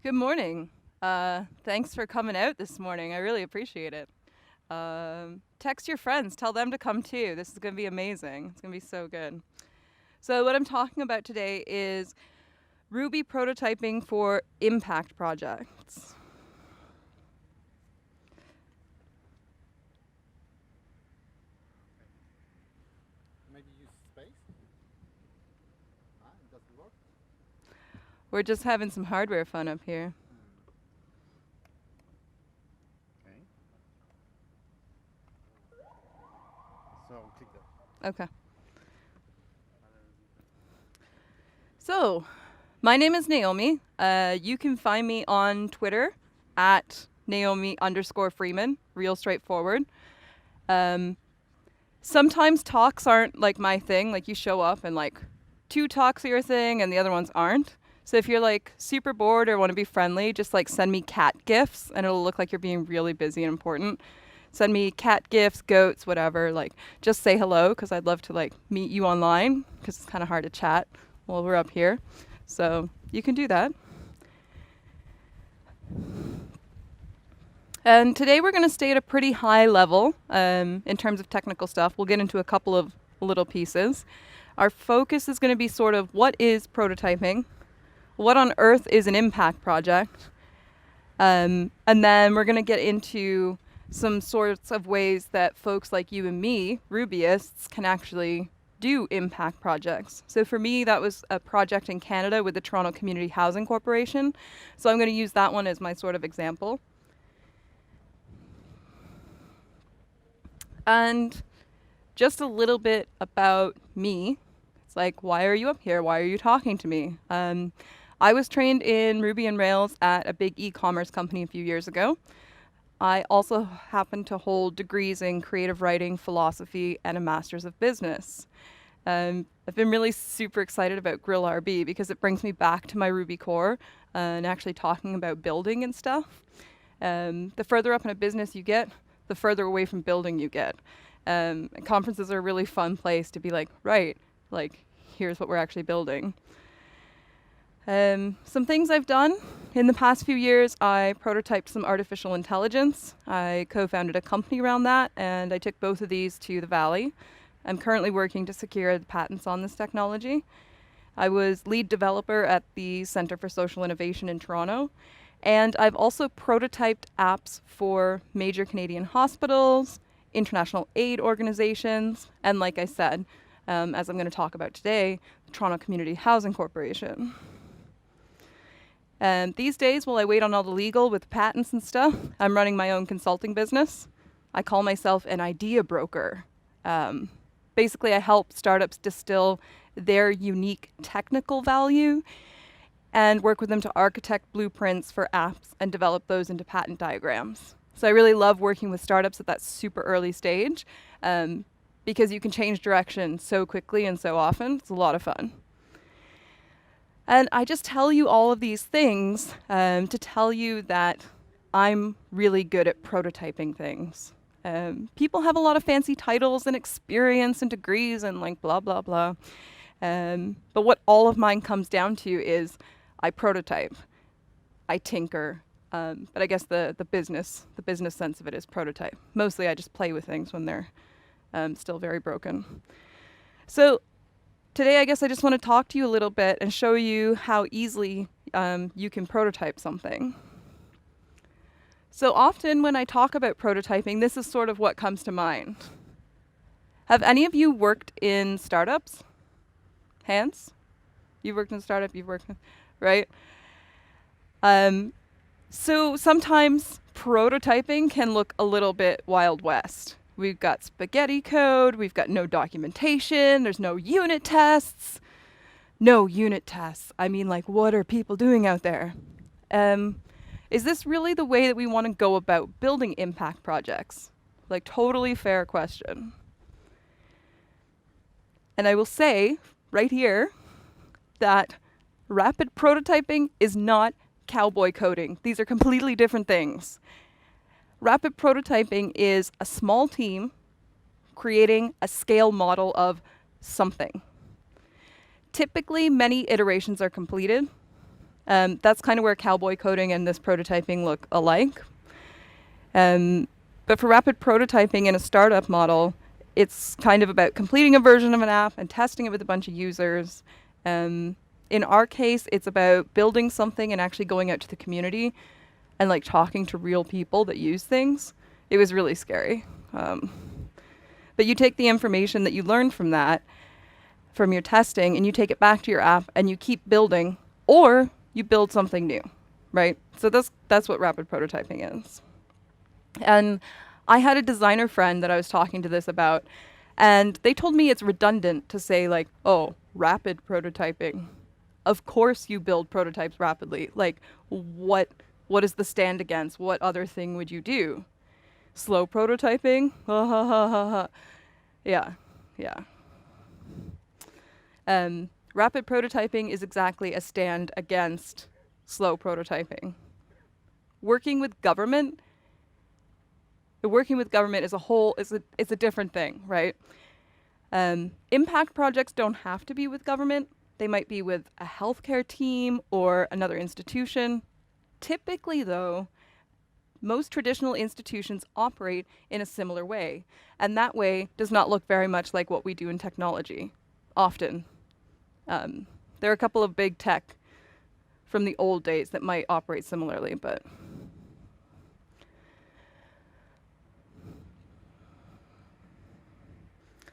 Good morning. Thanks for coming out this morning. I really appreciate it. Text your friends, tell them to come too. This is going to be amazing. It's going to be so good. So, what I'm talking about today is Ruby prototyping for impact projects. Maybe use space? It doesn't work? We're just having some hardware fun up here. Okay. So click that. Okay. So, my name is Naomi. You can find me on Twitter at Naomi_Freeman, real straightforward. Sometimes talks aren't like my thing, like you show up and like 2 talks are your thing and the other ones aren't. So if you're like super bored or want to be friendly, just like send me cat gifs and it'll look like you're being really busy and important. Send me cat gifs, goats, whatever. Like just say hello because I'd love to like meet you online because it's kind of hard to chat while we're up here. So you can do that. And today we're going to stay at a pretty high level in terms of technical stuff. We'll get into a couple of little pieces. Our focus is going to be sort of what is prototyping, what on earth is an impact project, and then we're going to get into some sorts of ways that folks like you and me, Rubyists, can actually do impact projects. So for me, that was a project in Canada with the Toronto Community Housing Corporation. So I'm going to use that one as my sort of example. And just a little bit about me. It's like, why are you up here? Why are you talking to me? I was trained in Ruby and Rails at a big e-commerce company a few years ago. I also happen to hold degrees in creative writing, philosophy, and a master's of business. I've been really super excited about GrillRB because it brings me back to my Ruby core and actually talking about building and stuff. The further up in a business you get, the further away from building you get. And conferences are a really fun place to be like, right, like, here's what we're actually building. Some things I've done in the past few years, I prototyped some artificial intelligence. I co-founded a company around that, and I took both of these to the Valley. I'm currently working to secure the patents on this technology. I was lead developer at the Centre for Social Innovation in Toronto, and I've also prototyped apps for major Canadian hospitals, international aid organizations, and like I said, as I'm going to talk about today, the Toronto Community Housing Corporation. And these days, while I wait on all the legal with patents and stuff, I'm running my own consulting business. I call myself an idea broker. Basically, I help startups distill their unique technical value and work with them to architect blueprints for apps and develop those into patent diagrams. So I really love working with startups at that super early stage because you can change direction so quickly and so often. It's a lot of fun. And I just tell you all of these things to tell you that I'm really good at prototyping things. People have a lot of fancy titles and experience and degrees and like blah, blah, blah. But what all of mine comes down to is I prototype, I tinker, but I guess the business sense of it is prototype. Mostly I just play with things when they're still very broken. So today I guess I just want to talk to you a little bit and show you how easily you can prototype something. So often when I talk about prototyping, this is sort of what comes to mind. Have any of you worked in startups? Hands? You've worked in a startup, you've worked in, right? So sometimes prototyping can look a little bit Wild West. We've got spaghetti code, we've got no documentation, there's no unit tests. No unit tests. I mean, like, what are people doing out there? Is this really the way that we want to go about building impact projects? Like, totally fair question. And I will say, right here, that rapid prototyping is not cowboy coding. These are completely different things. Rapid prototyping is a small team creating a scale model of something. Typically, many iterations are completed. That's kind of where cowboy coding and this prototyping look alike. But for rapid prototyping in a startup model, it's kind of about completing a version of an app and testing it with a bunch of users. In our case, it's about building something and actually going out to the community and like talking to real people that use things. It was really scary. But you take the information that you learned from that, from your testing, and you take it back to your app and you keep building, or you build something new, right? So that's what rapid prototyping is. And I had a designer friend that I was talking to this about, and they told me it's redundant to say like, oh, rapid prototyping. Of course you build prototypes rapidly. Like, what is the stand against? What other thing would you do? Slow prototyping? Yeah. Rapid prototyping is exactly a stand against slow prototyping. Working with government is it's a different thing, right? Impact projects don't have to be with government. They might be with a healthcare team or another institution. Typically, though, most traditional institutions operate in a similar way, and that way does not look very much like what we do in technology, often. There are a couple of big tech from the old days that might operate similarly, but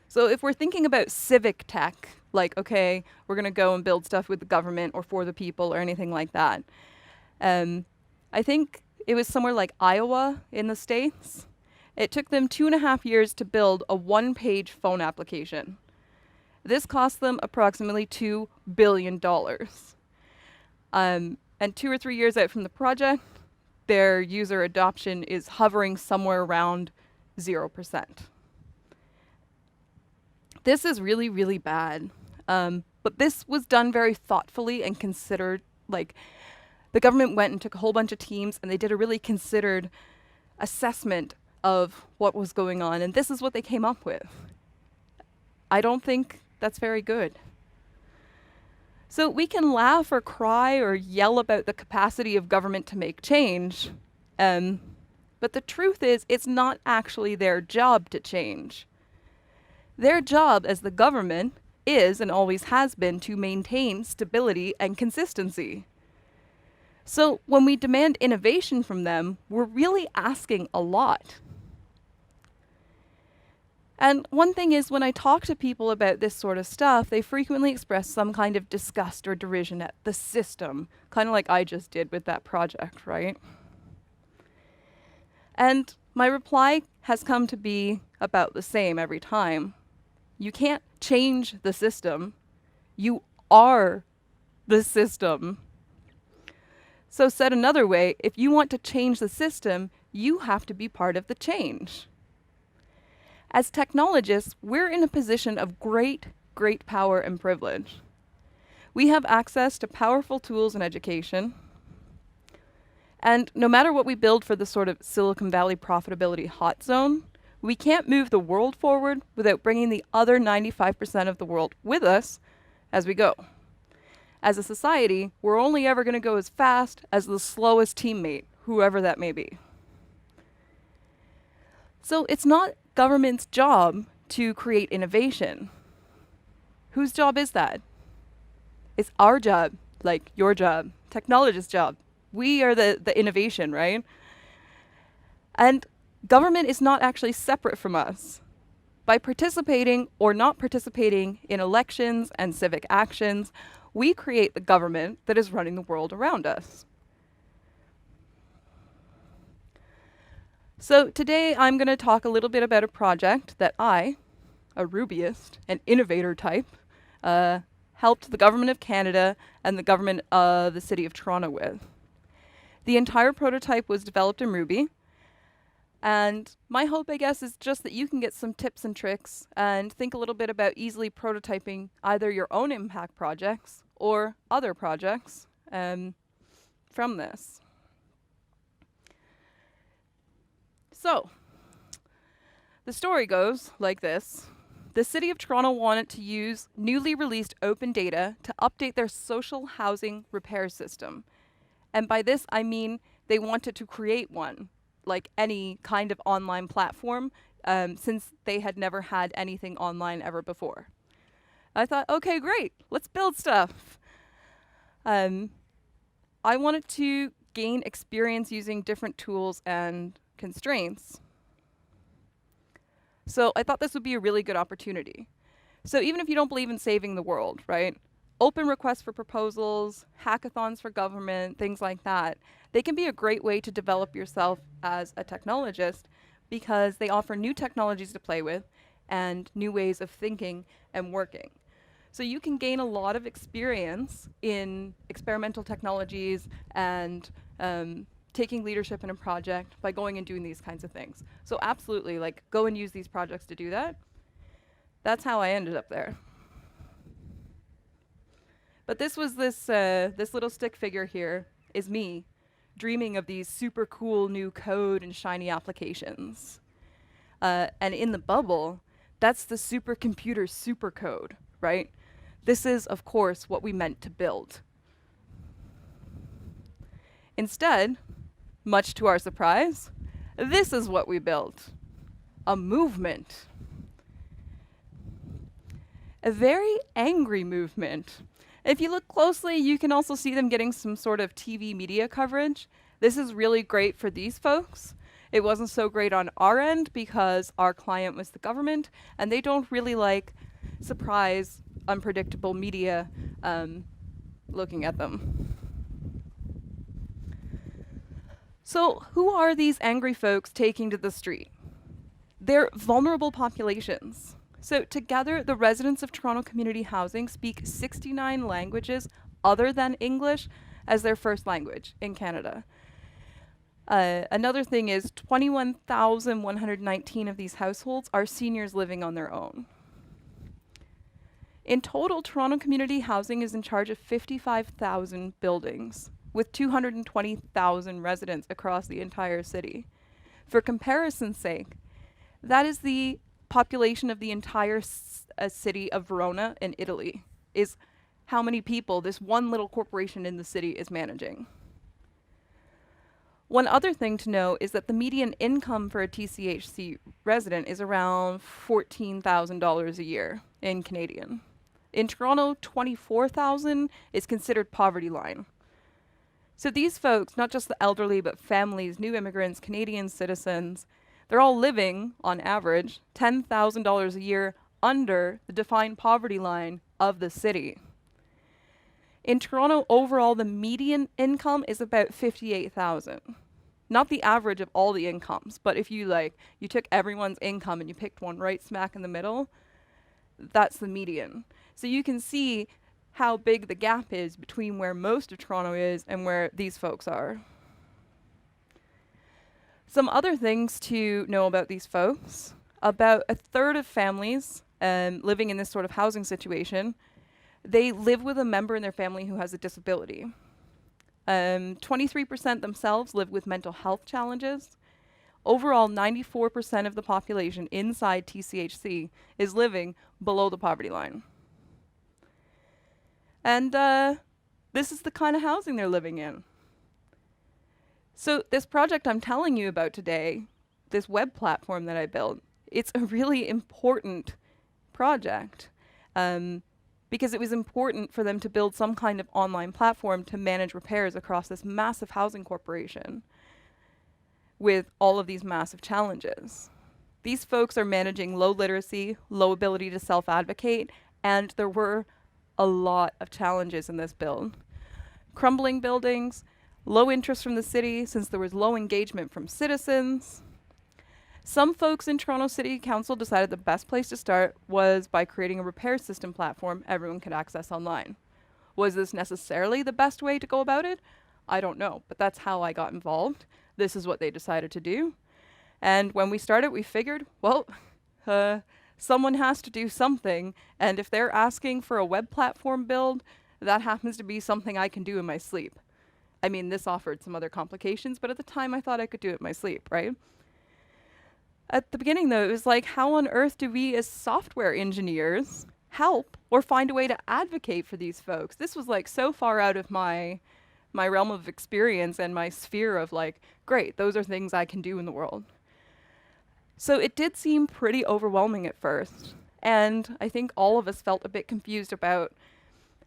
so if we're thinking about civic tech, like, okay, we're going to go and build stuff with the government or for the people or anything like that, I think it was somewhere like Iowa in the States. It took them 2.5 years to build a one-page phone application. This cost them approximately $2 billion. And 2 or 3 years out from the project, their user adoption is hovering somewhere around 0%. This is really, really bad. But this was done very thoughtfully and considered. Like, the government went and took a whole bunch of teams and they did a really considered assessment of what was going on. And this is what they came up with. I don't think that's very good. So we can laugh or cry or yell about the capacity of government to make change. But the truth is, it's not actually their job to change. Their job as the government is, and always has been, to maintain stability and consistency. So when we demand innovation from them, we're really asking a lot. And one thing is, when I talk to people about this sort of stuff, they frequently express some kind of disgust or derision at the system, kind of like I just did with that project, right? And my reply has come to be about the same every time. You can't change the system. You are the system. So said another way, if you want to change the system, you have to be part of the change. As technologists, we're in a position of great power and privilege. We have access to powerful tools in education. And no matter what we build for the sort of Silicon Valley profitability hot zone, we can't move the world forward without bringing the other 95% of the world with us as we go. As a society, we're only ever going to go as fast as the slowest teammate, whoever that may be. So it's not government's job to create innovation. Whose job is that? It's our job, like your job, technologist's job. We are the innovation, right? And government is not actually separate from us. By participating or not participating in elections and civic actions, we create the government that is running the world around us. So today I'm going to talk a little bit about a project that I, a Rubyist, an innovator type, helped the Government of Canada and the government of the City of Toronto with. The entire prototype was developed in Ruby, and my hope, I guess, is just that you can get some tips and tricks and think a little bit about easily prototyping either your own impact projects or other projects from this. So, the story goes like this. the City of Toronto wanted to use newly released open data to update their social housing repair system. And by this, I mean they wanted to create one, like any kind of online platform, since they had never had anything online ever before. I thought, okay, great, let's build stuff. I wanted to gain experience using different tools and constraints. So I thought this would be a really good opportunity. So even if you don't believe in saving the world, right? Open requests for proposals, hackathons for government, things like that, they can be a great way to develop yourself as a technologist because they offer new technologies to play with and new ways of thinking and working. So you can gain a lot of experience in experimental technologies and taking leadership in a project by going and doing these kinds of things. So absolutely, like, go and use these projects to do that. That's how I ended up there. But this was this little stick figure here is me dreaming of these super cool new code and shiny applications. And in the bubble, that's the supercomputer supercode, right? This is, of course, what we meant to build. Instead, much to our surprise, this is what we built. A movement. A very angry movement. If you look closely, you can also see them getting some sort of TV media coverage. This is really great for these folks. It wasn't so great on our end because our client was the government, and they don't really like surprise, unpredictable media looking at them. So who are these angry folks taking to the street? They're vulnerable populations. So together, the residents of Toronto Community Housing speak 69 languages other than English as their first language in Canada. Another thing is 21,119 of these households are seniors living on their own. In total, Toronto Community Housing is in charge of 55,000 buildings with 220,000 residents across the entire city. For comparison's sake, that is the population of the entire city of Verona in Italy, is how many people this one little corporation in the city is managing. One other thing to know is that the median income for a TCHC resident is around $14,000 a year in Canadian. In Toronto, $24,000 is considered poverty line. So these folks, not just the elderly, but families, new immigrants, Canadian citizens, they're all living, on average, $10,000 a year under the defined poverty line of the city. In Toronto, overall, the median income is about $58,000. Not the average of all the incomes, but if you took everyone's income and you picked one right smack in the middle, that's the median. So you can see how big the gap is between where most of Toronto is and where these folks are. Some other things to know about these folks. About a third of families living in this sort of housing situation, they live with a member in their family who has a disability. 23% themselves live with mental health challenges. Overall, 94% of the population inside TCHC is living below the poverty line. And this is the kind of housing they're living in. So this project I'm telling you about today, this web platform that I built, it's a really important project because it was important for them to build some kind of online platform to manage repairs across this massive housing corporation with all of these massive challenges. These folks are managing low literacy, low ability to self-advocate, and there were a lot of challenges in this build. Crumbling buildings, low interest from the city since there was low engagement from citizens. Some folks in Toronto City Council decided the best place to start was by creating a repair system platform everyone could access online. Was this necessarily the best way to go about it? I don't know, but that's how I got involved. This is what they decided to do. And when we started, we figured, well, someone has to do something, and if they're asking for a web platform build, that happens to be something I can do in my sleep. I mean, this offered some other complications, but at the time I thought I could do it in my sleep, right? At the beginning, though, it was like, how on earth do we as software engineers help or find a way to advocate for these folks? This was like so far out of my realm of experience and my sphere of like, great, those are things I can do in the world. So it did seem pretty overwhelming at first. And I think all of us felt a bit confused about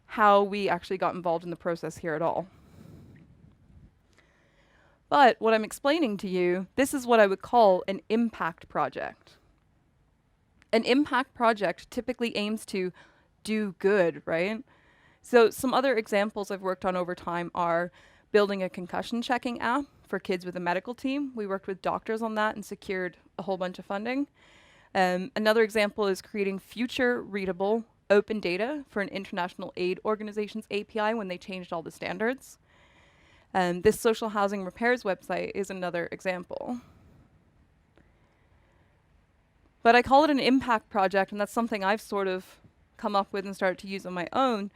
how we actually got involved in the process here at all. But what I'm explaining to you, this is what I would call an impact project. An impact project typically aims to do good, right? So some other examples I've worked on over time are building a concussion checking app for kids with a medical team. We worked with doctors on that and secured a whole bunch of funding. Another example is creating future readable open data for an international aid organization's API when they changed all the standards. This social housing repairs website is another example. But I call it an impact project, and that's something I've sort of come up with and started to use on my own,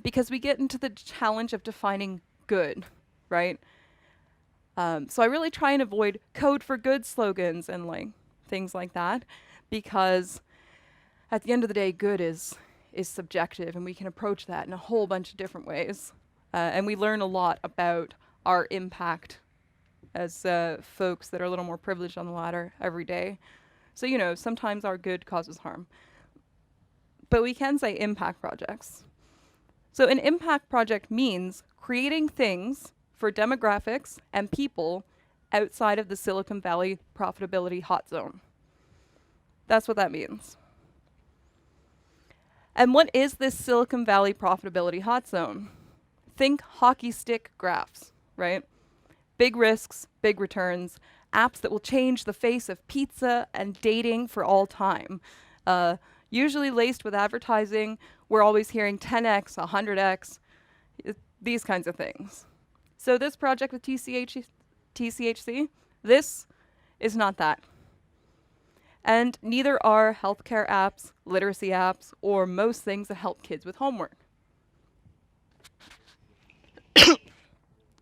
because we get into the challenge of defining good, right? So I really try and avoid code for good slogans and like things like that, because at the end of the day, good is subjective, and we can approach that in a whole bunch of different ways. And we learn a lot about our impact as folks that are a little more privileged on the ladder every day. So, you know, sometimes our good causes harm. But we can say impact projects. So an impact project means creating things for demographics and people outside of the Silicon Valley profitability hot zone. That's what that means. And what is this Silicon Valley profitability hot zone? Think hockey stick graphs, right? Big risks, big returns, apps that will change the face of pizza and dating for all time. Usually laced with advertising. We're always hearing 10x, 100x, these kinds of things. So this project with TCHC, this is not that. And neither are healthcare apps, literacy apps, or most things that help kids with homework.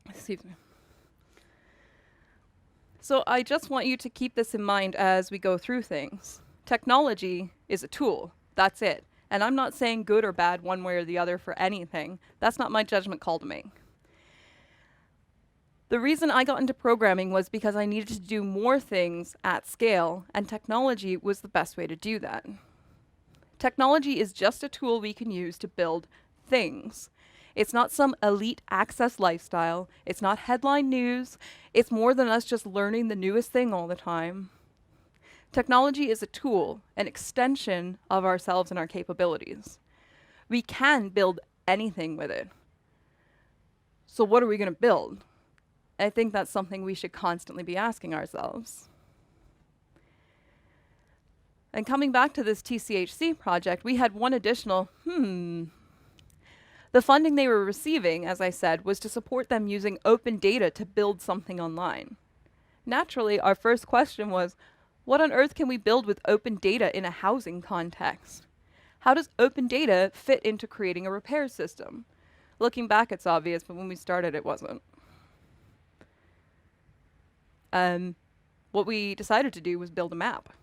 Excuse me. So I just want you to keep this in mind as we go through things. Technology is a tool. That's it. And I'm not saying good or bad one way or the other for anything. That's not my judgment call to make. The reason I got into programming was because I needed to do more things at scale, and technology was the best way to do that. Technology is just a tool we can use to build things. It's not some elite access lifestyle. It's not headline news. It's more than us just learning the newest thing all the time. Technology is a tool, an extension of ourselves and our capabilities. We can build anything with it. So what are we going to build? I think that's something we should constantly be asking ourselves. And coming back to this TCHC project, we had one additional, The funding they were receiving, as I said, was to support them using open data to build something online. Naturally, our first question was, what on earth can we build with open data in a housing context? How does open data fit into creating a repair system? Looking back, it's obvious, but when we started, it wasn't. What we decided to do was build a map.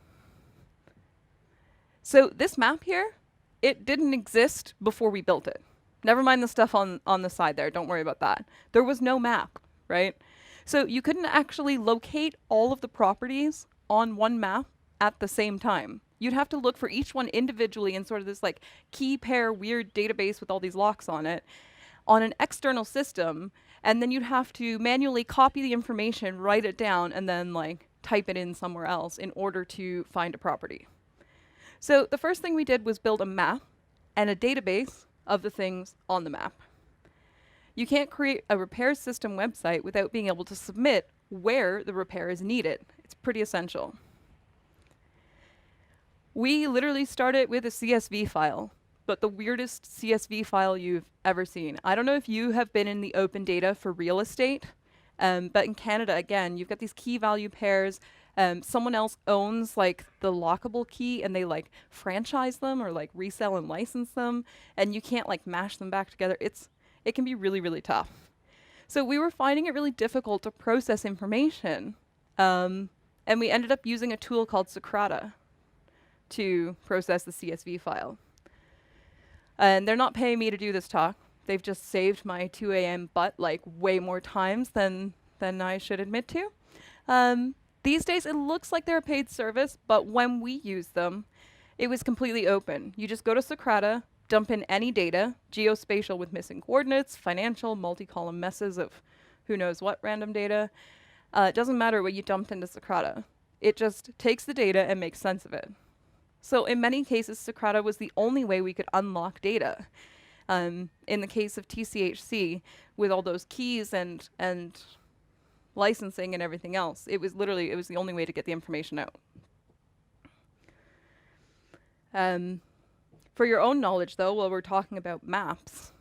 So this map here, it didn't exist before we built it. Never mind the stuff on the side there, don't worry about that. There was no map, right? So you couldn't actually locate all of the properties on one map at the same time. You'd have to look for each one individually in sort of this like key pair weird database with all these locks on it on an external system, and then you'd have to manually copy the information, write it down, and then like type it in somewhere else in order to find a property. So the first thing we did was build a map and a database of the things on the map. You can't create a repair system website without being able to submit where the repair is needed. It's pretty essential. We literally started with a CSV file, but the weirdest CSV file you've ever seen. I don't know if you have been in the open data for real estate, but in Canada, again, you've got these key value pairs. Someone else owns like the lockable key, and they like franchise them or like resell and license them, and you can't like mash them back together. It can be really, really tough. So we were finding it really difficult to process information. And we ended up using a tool called Socrata to process the CSV file. And they're not paying me to do this talk. They've just saved my 2 a.m. butt like way more times than I should admit to. These days, it looks like they're a paid service, but when we used them, it was completely open. You just go to Socrata, dump in any data, geospatial with missing coordinates, financial, multi-column messes of who knows what random data. It doesn't matter what you dumped into Socrata. It just takes the data and makes sense of it. So in many cases, Socrata was the only way we could unlock data. In the case of TCHC, with all those keys and licensing and everything else, it was the only way to get the information out. For your own knowledge, though, while we're talking about maps,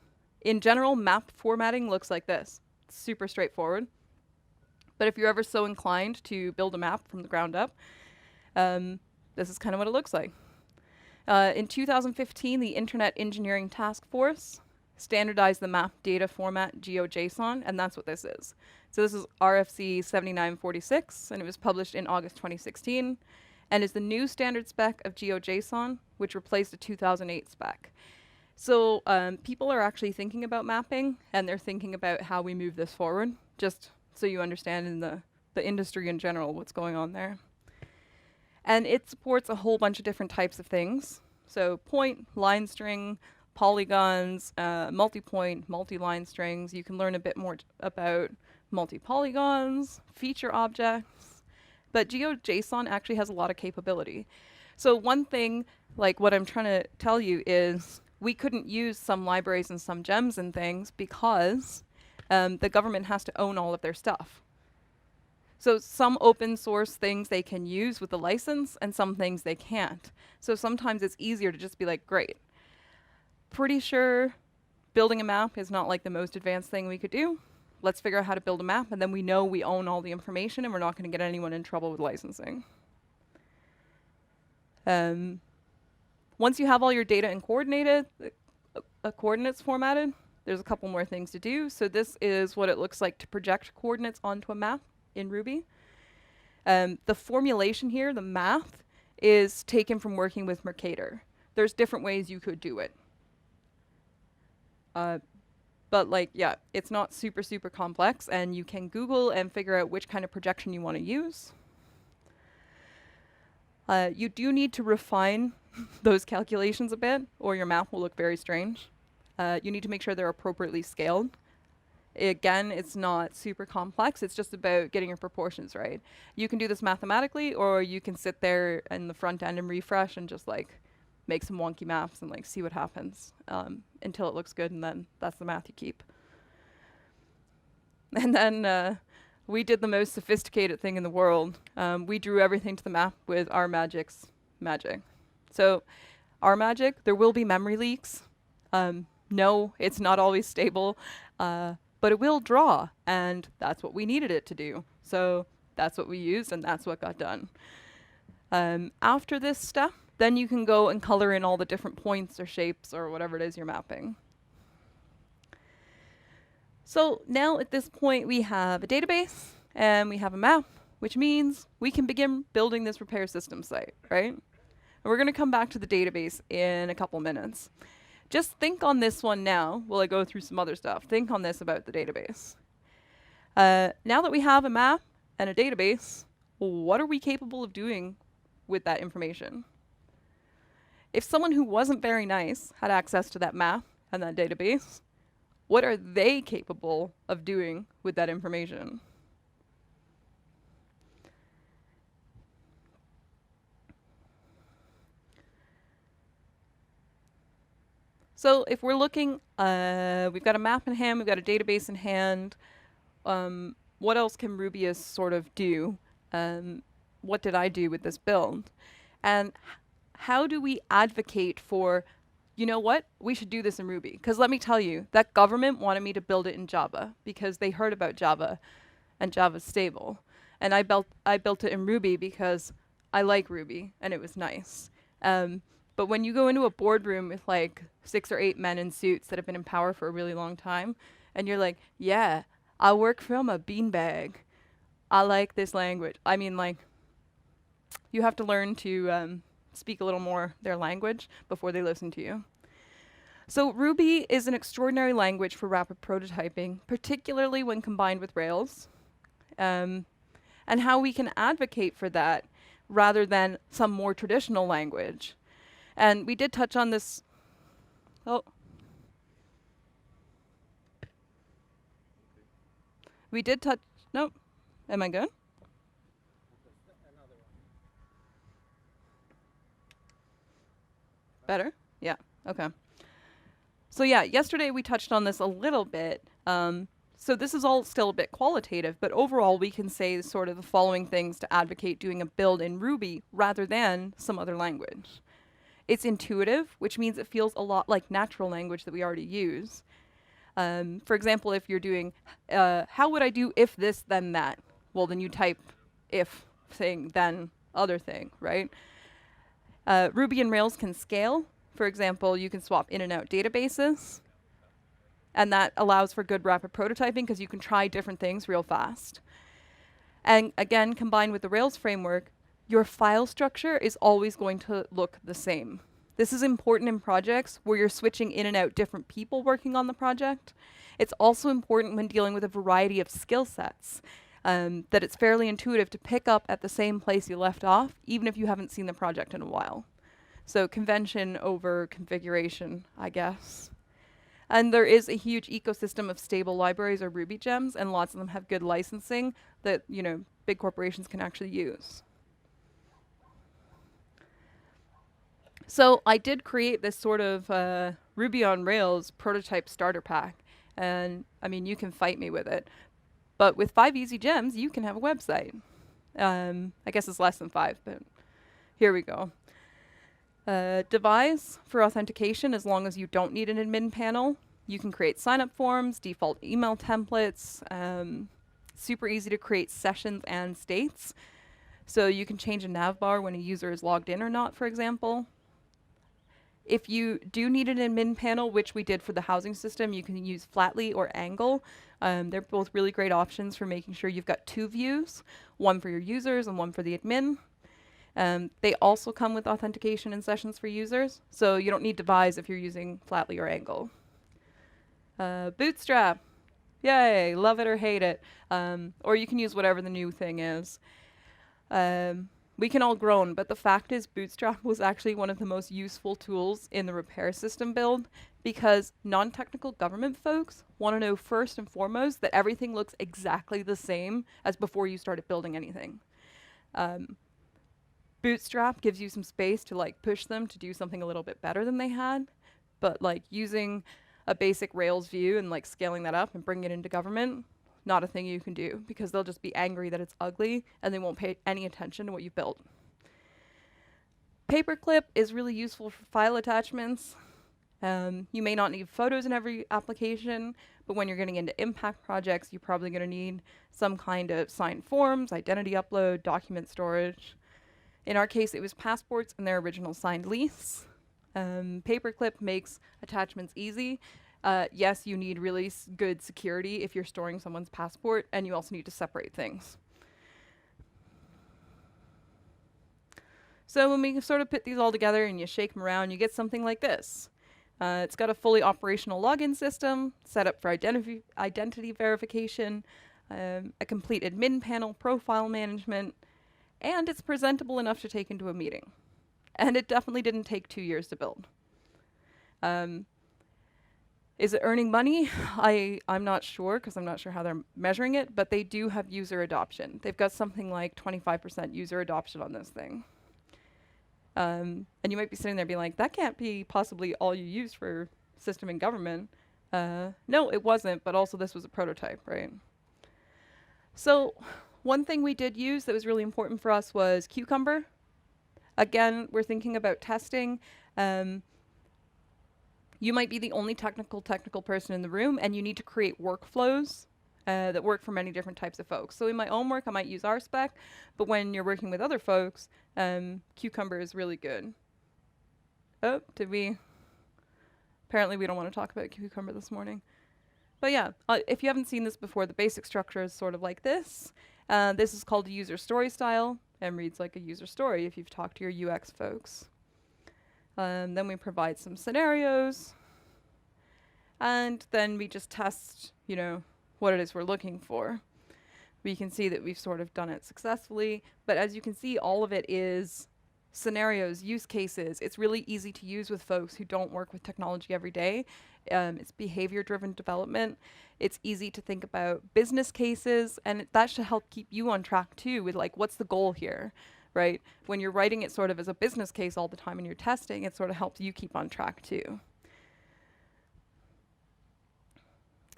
in general, map formatting looks like this. It's super straightforward. But if you're ever so inclined to build a map from the ground up, this is kind of what it looks like. In 2015, the Internet Engineering Task Force standardized the map data format GeoJSON, and that's what this is. So this is RFC 7946, and it was published in August 2016, and is the new standard spec of GeoJSON, which replaced a 2008 spec. So people are actually thinking about mapping, and they're thinking about how we move this forward, just so you understand in the industry in general what's going on there. And it supports a whole bunch of different types of things. So point, line string, polygons, multi-point, multi-line strings. You can learn a bit more about multi-polygons, feature objects. But GeoJSON actually has a lot of capability. So one thing, like what I'm trying to tell you is we couldn't use some libraries and some gems and things because the government has to own all of their stuff. So some open source things they can use with the license and some things they can't. So sometimes it's easier to just be like, great. Pretty sure building a map is not like the most advanced thing we could do. Let's figure out how to build a map, and then we know we own all the information and we're not going to get anyone in trouble with licensing. Once you have all your data and coordinates formatted, there's a couple more things to do. So this is what it looks like to project coordinates onto a map in Ruby. The formulation here, the math, is taken from working with Mercator. There's different ways you could do it. But like, yeah, it's not super, super complex, and you can Google and figure out which kind of projection you want to use. You do need to refine those calculations a bit, or your map will look very strange. You need to make sure they're appropriately scaled. Again, it's not super complex. It's just about getting your proportions right. You can do this mathematically, or you can sit there in the front end and refresh and just like make some wonky maps and like see what happens until it looks good, and then that's the math you keep. And then we did the most sophisticated thing in the world. We drew everything to the map with RMagic's magic. So RMagic, there will be memory leaks. No, it's not always stable. But it will draw, and that's what we needed it to do. So that's what we used, and that's what got done. After this step, then you can go and color in all the different points or shapes or whatever it is you're mapping. So now at this point, we have a database, and we have a map, which means we can begin building this repair system site, right? And we're going to come back to the database in a couple minutes. Just think on this one now while I go through some other stuff. Think on this about the database. Now that we have a map and a database, what are we capable of doing with that information? If someone who wasn't very nice had access to that map and that database, what are they capable of doing with that information? So if we're looking, we've got a map in hand, we've got a database in hand. What else can Rubyist sort of do? What did I do with this build? And how do we advocate for, you know what, we should do this in Ruby? Because let me tell you, that government wanted me to build it in Java because they heard about Java and Java's stable. And I built it in Ruby because I like Ruby and it was nice. But when you go into a boardroom with like 6 or 8 men in suits that have been in power for a really long time, and you're like, yeah, I work from a beanbag. I like this language. I mean, like, You have to learn to speak a little more their language before they listen to you. So Ruby is an extraordinary language for rapid prototyping, particularly when combined with Rails, and how we can advocate for that rather than some more traditional language. And we did touch on this. Oh, we did touch. Nope. Am I good? Better? Yeah. Okay. So yeah, yesterday we touched on this a little bit. So this is all still a bit qualitative, but overall we can say sort of the following things to advocate doing a build in Ruby rather than some other language. It's intuitive, which means it feels a lot like natural language that we already use. For example, if you're doing, how would I do if this, then that? Well, then you type if thing, then other thing, right? Ruby and Rails can scale. For example, you can swap in and out databases. And that allows for good rapid prototyping because you can try different things real fast. And again, combined with the Rails framework, your file structure is always going to look the same. This is important in projects where you're switching in and out different people working on the project. It's also important when dealing with a variety of skill sets, that it's fairly intuitive to pick up at the same place you left off, even if you haven't seen the project in a while. So convention over configuration, I guess. And there is a huge ecosystem of stable libraries or Ruby gems, and lots of them have good licensing that, you know, big corporations can actually use. So I did create this sort of Ruby on Rails prototype starter pack. And I mean, you can fight me with it. But with 5 easy gems, you can have a website. I guess it's less than 5, but here we go. Devise for authentication as long as you don't need an admin panel. You can create sign-up forms, default email templates, super easy to create sessions and states. So you can change a navbar when a user is logged in or not, for example. If you do need an admin panel, which we did for the housing system, you can use Flatly or Angle. They're both really great options for making sure you've got 2 views, one for your users and one for the admin. They also come with authentication and sessions for users, so you don't need Devise if you're using Flatly or Angle. Bootstrap. Yay, love it or hate it. Or you can use whatever the new thing is. We can all groan, but the fact is Bootstrap was actually one of the most useful tools in the repair system build because non-technical government folks want to know first and foremost that everything looks exactly the same as before you started building anything. Bootstrap gives you some space to like push them to do something a little bit better than they had, but like using a basic Rails view and like scaling that up and bringing it into government, not a thing you can do because they'll just be angry that it's ugly and they won't pay any attention to what you built. Paperclip is really useful for file attachments. You may not need photos in every application, but when you're getting into impact projects, you're probably going to need some kind of signed forms, identity upload, document storage. In our case, it was passports and their original signed lease. Paperclip makes attachments easy. Yes, you need really good security if you're storing someone's passport, and you also need to separate things. So when we sort of put these all together and you shake them around, you get something like this. It's got a fully operational login system, set up for identity verification, a complete admin panel, profile management, and it's presentable enough to take into a meeting. And it definitely didn't take 2 years to build. Is it earning money? I'm not sure because I'm not sure how they're measuring it, but they do have user adoption. They've got something like 25% user adoption on this thing. And you might be sitting there being like, that can't be possibly all you use for system and government. No, it wasn't, but also this was a prototype, right? So one thing we did use that was really important for us was Cucumber. Again, we're thinking about testing. You might be the only technical person in the room, and you need to create workflows that work for many different types of folks. So in my own work, I might use RSpec, but when you're working with other folks, Cucumber is really good. Oh, apparently we don't want to talk about Cucumber this morning. But yeah, if you haven't seen this before, the basic structure is sort of like this. This is called a user story style. and reads like a user story if you've talked to your UX folks. Then we provide some scenarios, and then we just test, what it is we're looking for. We can see that we've sort of done it successfully, but as you can see, all of it is scenarios, use cases. It's really easy to use with folks who don't work with technology every day. It's behavior-driven development. It's easy to think about business cases, and that should help keep you on track too with like, what's the goal here, right? When you're writing it sort of as a business case all the time and you're testing, it sort of helps you keep on track too.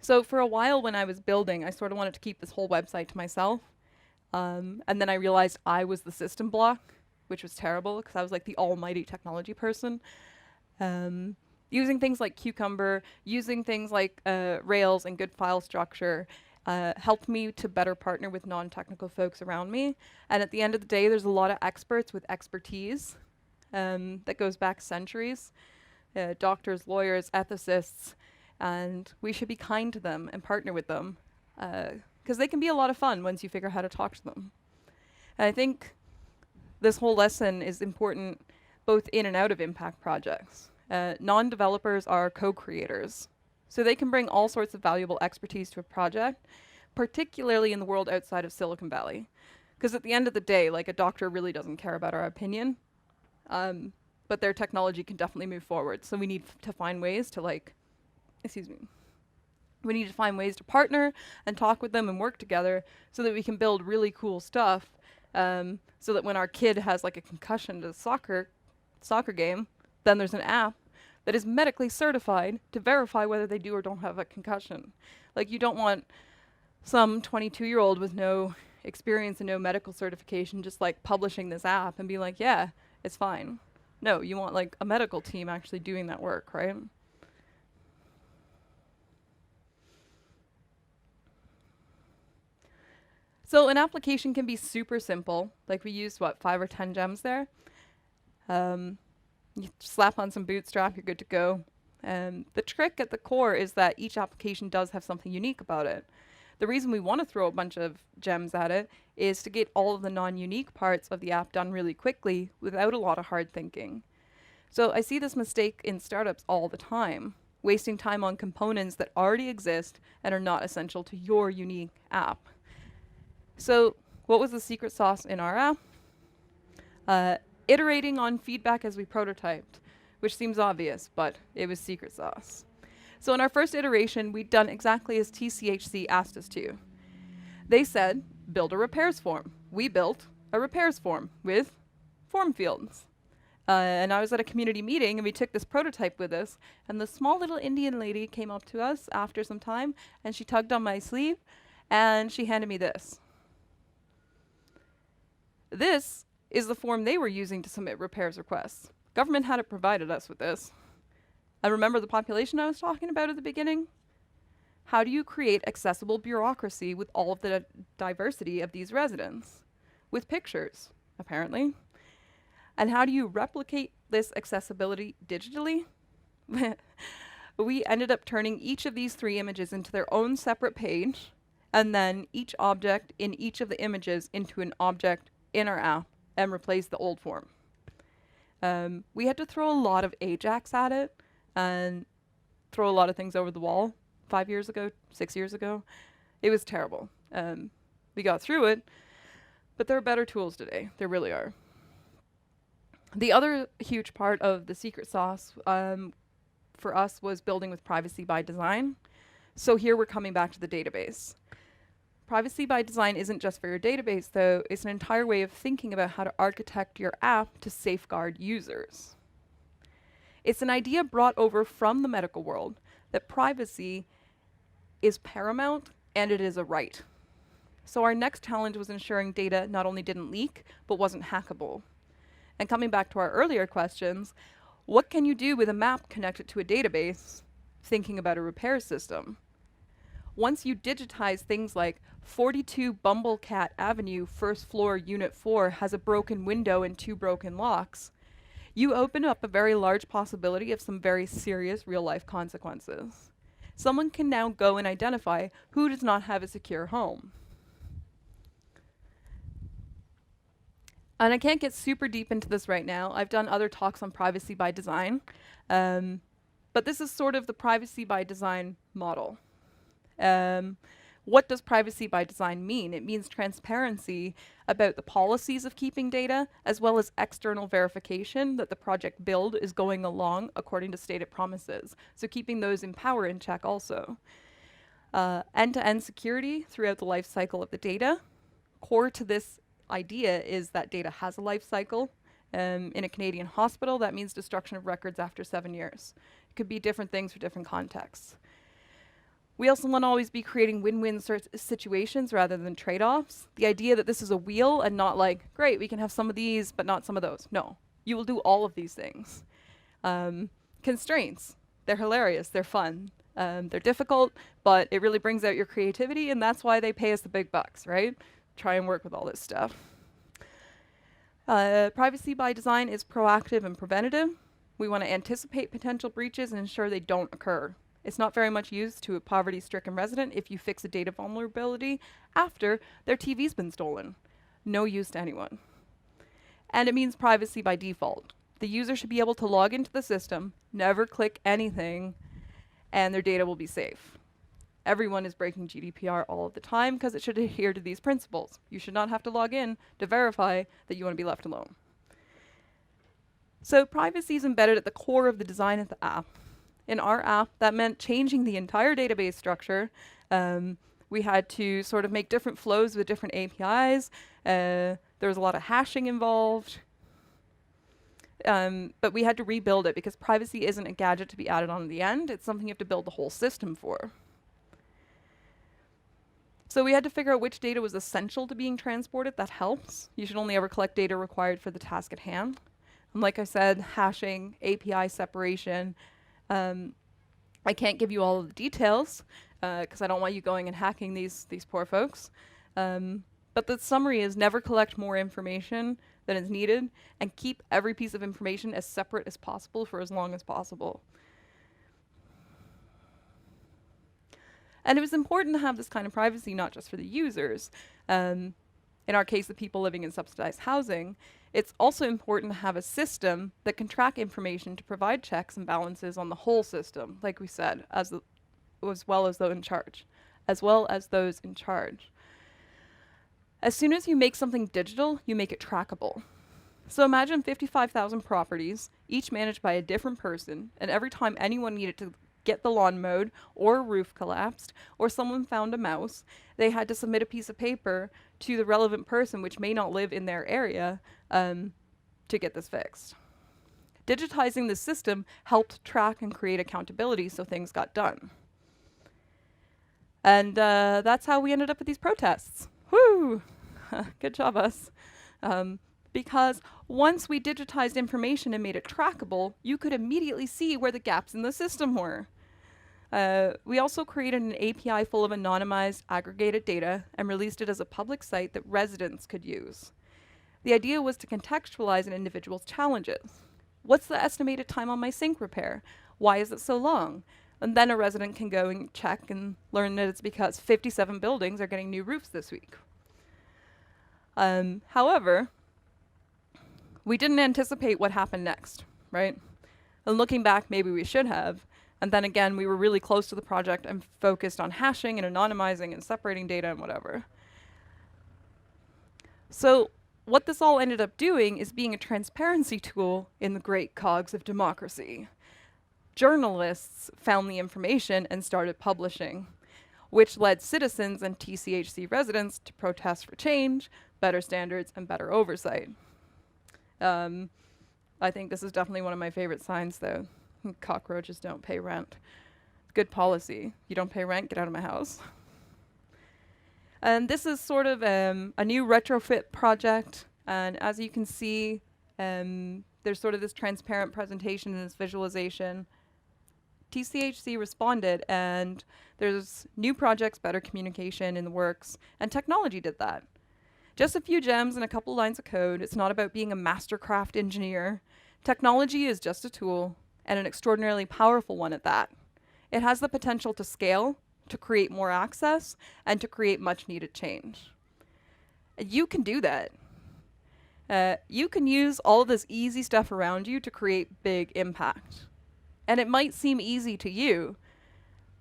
So for a while when I was building, I sort of wanted to keep this whole website to myself. And then I realized I was the system block, which was terrible because I was like the almighty technology person. Using things like Cucumber, using things like Rails and good file structure helped me to better partner with non-technical folks around me. And at the end of the day, there's a lot of experts with expertise that goes back centuries. Doctors, lawyers, ethicists, and we should be kind to them and partner with them because they can be a lot of fun once you figure out how to talk to them. And I think this whole lesson is important both in and out of impact projects. Non-developers are co-creators, so they can bring all sorts of valuable expertise to a project, particularly in the world outside of Silicon Valley. Because at the end of the day, like, a doctor really doesn't care about our opinion, but their technology can definitely move forward. So we need to find ways to we need to find ways to partner and talk with them and work together so that we can build really cool stuff, so that when our kid has like a concussion to a soccer game, then there's an app that is medically certified to verify whether they do or don't have a concussion. Like, you don't want some 22-year-old with no experience and no medical certification just like publishing this app and be like, yeah, it's fine. No, you want like a medical team actually doing that work, right? So an application can be super simple. Like, we used, 5 or 10 gems there. You slap on some Bootstrap, you're good to go. The trick at the core is that each application does have something unique about it. The reason we want to throw a bunch of gems at it is to get all of the non-unique parts of the app done really quickly without a lot of hard thinking. So I see this mistake in startups all the time, wasting time on components that already exist and are not essential to your unique app. So what was the secret sauce in our app? Iterating on feedback as we prototyped, which seems obvious, but it was secret sauce. So in our first iteration, we'd done exactly as TCHC asked us to. They said, build a repairs form. We built a repairs form with form fields. And I was at a community meeting, and we took this prototype with us, and the small little Indian lady came up to us after some time, and she tugged on my sleeve, and she handed me this. This is the form they were using to submit repairs requests. Government hadn't provided us with this. And remember the population I was talking about at the beginning? How do you create accessible bureaucracy with all of the diversity of these residents? With pictures, apparently. And how do you replicate this accessibility digitally? We ended up turning each of these 3 images into their own separate page, and then each object in each of the images into an object in our app, and replace the old form. We had to throw a lot of Ajax at it and throw a lot of things over the wall 5 years ago, 6 years ago. It was terrible. We got through it, but there are better tools today. There really are. The other huge part of the secret sauce for us was building with privacy by design. So here we're coming back to the database. Privacy by design isn't just for your database, though. It's an entire way of thinking about how to architect your app to safeguard users. It's an idea brought over from the medical world that privacy is paramount and it is a right. So our next challenge was ensuring data not only didn't leak, but wasn't hackable. And coming back to our earlier questions, what can you do with a map connected to a database, thinking about a repair system? Once you digitize things like 42 Bumblecat Avenue, first floor, unit 4 has a broken window and 2 broken locks, you open up a very large possibility of some very serious real-life consequences. Someone can now go and identify who does not have a secure home. And I can't get super deep into this right now. I've done other talks on privacy by design. But this is sort of the privacy by design model. What does privacy by design mean? It means transparency about the policies of keeping data, as well as external verification that the project build is going along according to stated promises. So keeping those in power in check also. End-to-end security throughout the life cycle of the data. Core to this idea is that data has a life cycle. In a Canadian hospital, that means destruction of records after 7 years. It could be different things for different contexts. We also want to always be creating win-win situations rather than trade-offs. The idea that this is a wheel and not like, great, we can have some of these, but not some of those. No, you will do all of these things. Constraints, they're hilarious, they're fun. They're difficult, but it really brings out your creativity, and that's why they pay us the big bucks, right? Try and work with all this stuff. Privacy by design is proactive and preventative. We want to anticipate potential breaches and ensure they don't occur. It's not very much use to a poverty-stricken resident if you fix a data vulnerability after their TV's been stolen. No use to anyone. And it means privacy by default. The user should be able to log into the system, never click anything, and their data will be safe. Everyone is breaking GDPR all of the time because it should adhere to these principles. You should not have to log in to verify that you want to be left alone. So privacy is embedded at the core of the design of the app. In our app, that meant changing the entire database structure. We had to sort of make different flows with different APIs. There was a lot of hashing involved. But we had to rebuild it because privacy isn't a gadget to be added on at the end. It's something you have to build the whole system for. So we had to figure out which data was essential to being transported. That helps. You should only ever collect data required for the task at hand. And like I said, hashing, API separation. I can't give you all of the details because I don't want you going and hacking these poor folks. But the summary is never collect more information than is needed and keep every piece of information as separate as possible for as long as possible. And it was important to have this kind of privacy, not just for the users. In our case, the people living in subsidized housing. It's also important to have a system that can track information to provide checks and balances on the whole system, like we said, as well as those in charge. As soon as you make something digital, you make it trackable. So imagine 55,000 properties, each managed by a different person, and every time anyone needed to get the lawn mowed, or a roof collapsed, or someone found a mouse, they had to submit a piece of paper to the relevant person, which may not live in their area, to get this fixed. Digitizing the system helped track and create accountability so things got done. And that's how we ended up with these protests. Woo! Good job, us. Because once we digitized information and made it trackable, you could immediately see where the gaps in the system were. We also created an API full of anonymized, aggregated data and released it as a public site that residents could use. The idea was to contextualize an individual's challenges. What's the estimated time on my sink repair? Why is it so long? And then a resident can go and check and learn that it's because 57 buildings are getting new roofs this week. However, we didn't anticipate what happened next, right? And looking back, maybe we should have. And then again, we were really close to the project and focused on hashing and anonymizing and separating data and whatever. So what this all ended up doing is being a transparency tool in the great cogs of democracy. Journalists found the information and started publishing, which led citizens and TCHC residents to protest for change, better standards, and better oversight. I think this is definitely one of my favorite signs, though. Cockroaches don't pay rent. Good policy. You don't pay rent, get out of my house. And this is sort of a new retrofit project. And as you can see, there's sort of this transparent presentation and this visualization. TCHC responded, and there's new projects, better communication in the works, and technology did that. Just a few gems and a couple lines of code. It's not about being a mastercraft engineer. Technology is just a tool, and an extraordinarily powerful one at that. It has the potential to scale, to create more access, and to create much needed change. And you can do that. You can use all of this easy stuff around you to create big impact. And it might seem easy to you,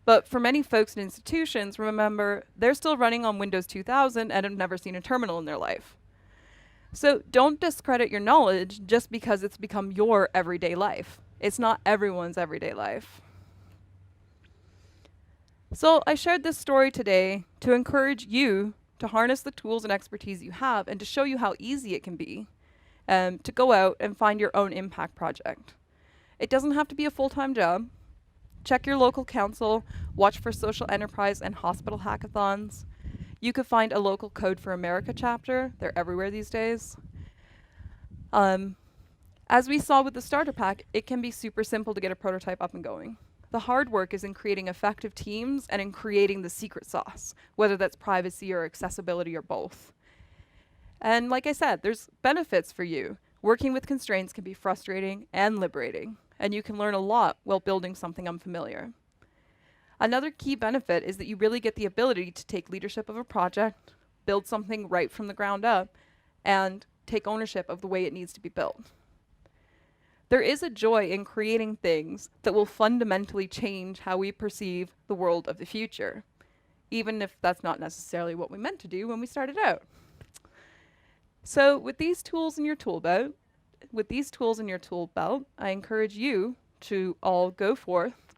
but for many folks and institutions, remember, they're still running on Windows 2000 and have never seen a terminal in their life. So don't discredit your knowledge just because it's become your everyday life. It's not everyone's everyday life. So I shared this story today to encourage you to harness the tools and expertise you have and to show you how easy it can be to go out and find your own impact project. It doesn't have to be a full-time job. Check your local council, watch for social enterprise and hospital hackathons. You could find a local Code for America chapter. They're everywhere these days. As we saw with the starter pack, it can be super simple to get a prototype up and going. The hard work is in creating effective teams and in creating the secret sauce, whether that's privacy or accessibility or both. And like I said, there's benefits for you. Working with constraints can be frustrating and liberating, and you can learn a lot while building something unfamiliar. Another key benefit is that you really get the ability to take leadership of a project, build something right from the ground up, and take ownership of the way it needs to be built. There is a joy in creating things that will fundamentally change how we perceive the world of the future, even if that's not necessarily what we meant to do when we started out. So with these tools in your tool belt, I encourage you to all go forth,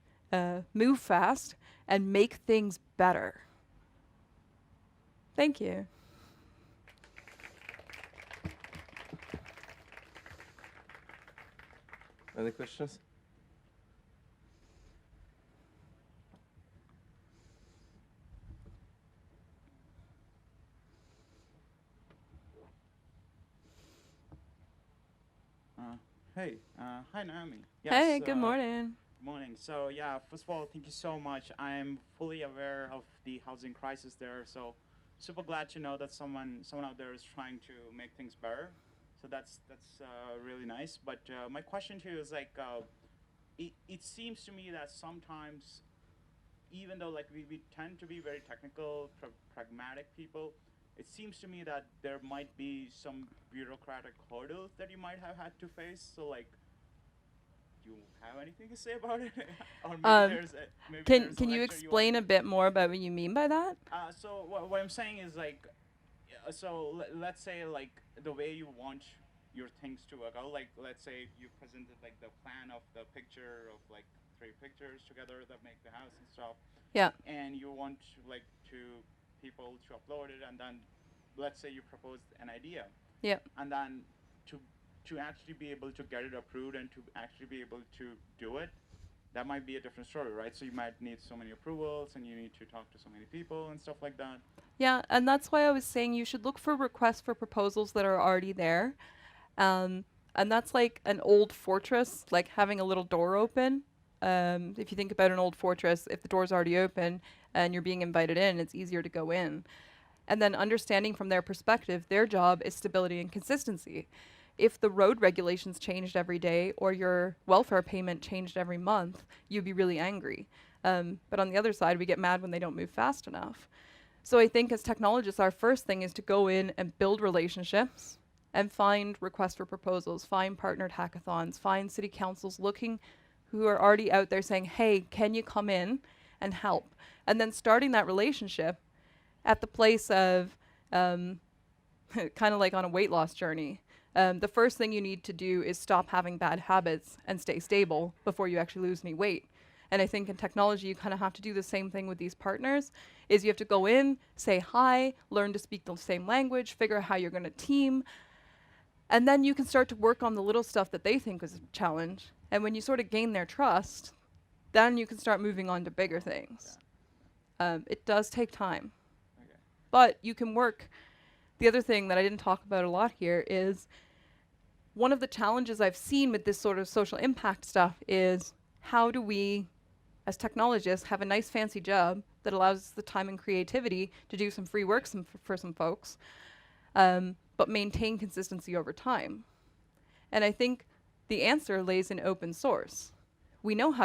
move fast, and make things better. Thank you. Any questions? Hi Naomi. Hey, good morning. Morning. So yeah, first of all, thank you so much. I'm fully aware of the housing crisis there. So super glad to know that someone out there is trying to make things better. So that's really nice. But my question to you is like, it seems to me that sometimes, even though like we tend to be very technical, pragmatic people, it seems to me that there might be some bureaucratic hurdles that you might have had to face. So like, do you have anything to say about it? Or maybe Can you explain a bit more about what you mean by that? So what I'm saying is like, so let's say like the way you want your things to work out. Like let's say you presented like the plan of the picture of like 3 pictures together that make the house and stuff. Yeah. And you want like people to upload it, and then let's say you proposed an idea. Yeah. And then to actually be able to get it approved and to actually be able to do it, that might be a different story, right? So you might need so many approvals and you need to talk to so many people and stuff like that. Yeah, and that's why I was saying you should look for requests for proposals that are already there. And that's like an old fortress, like having a little door open. If you think about an old fortress, if the door's already open and you're being invited in, it's easier to go in. And then understanding from their perspective, their job is stability and consistency. If the road regulations changed every day or your welfare payment changed every month, you'd be really angry. But on the other side, we get mad when they don't move fast enough. So I think as technologists, our first thing is to go in and build relationships and find requests for proposals, find partnered hackathons, find city councils who are already out there saying, hey, can you come in and help? And then starting that relationship at the place of kind of like on a weight loss journey. The first thing you need to do is stop having bad habits and stay stable before you actually lose any weight. And I think in technology, you kind of have to do the same thing with these partners, is you have to go in, say hi, learn to speak the same language, figure out how you're going to team, and then you can start to work on the little stuff that they think is a challenge. And when you sort of gain their trust, then you can start moving on to bigger things. It does take time. Okay. But you can work. The other thing that I didn't talk about a lot here is one of the challenges I've seen with this sort of social impact stuff is how do we, as technologists, have a nice fancy job that allows us the time and creativity to do some free work for some folks, but maintain consistency over time. And I think the answer lays in open source. We know how to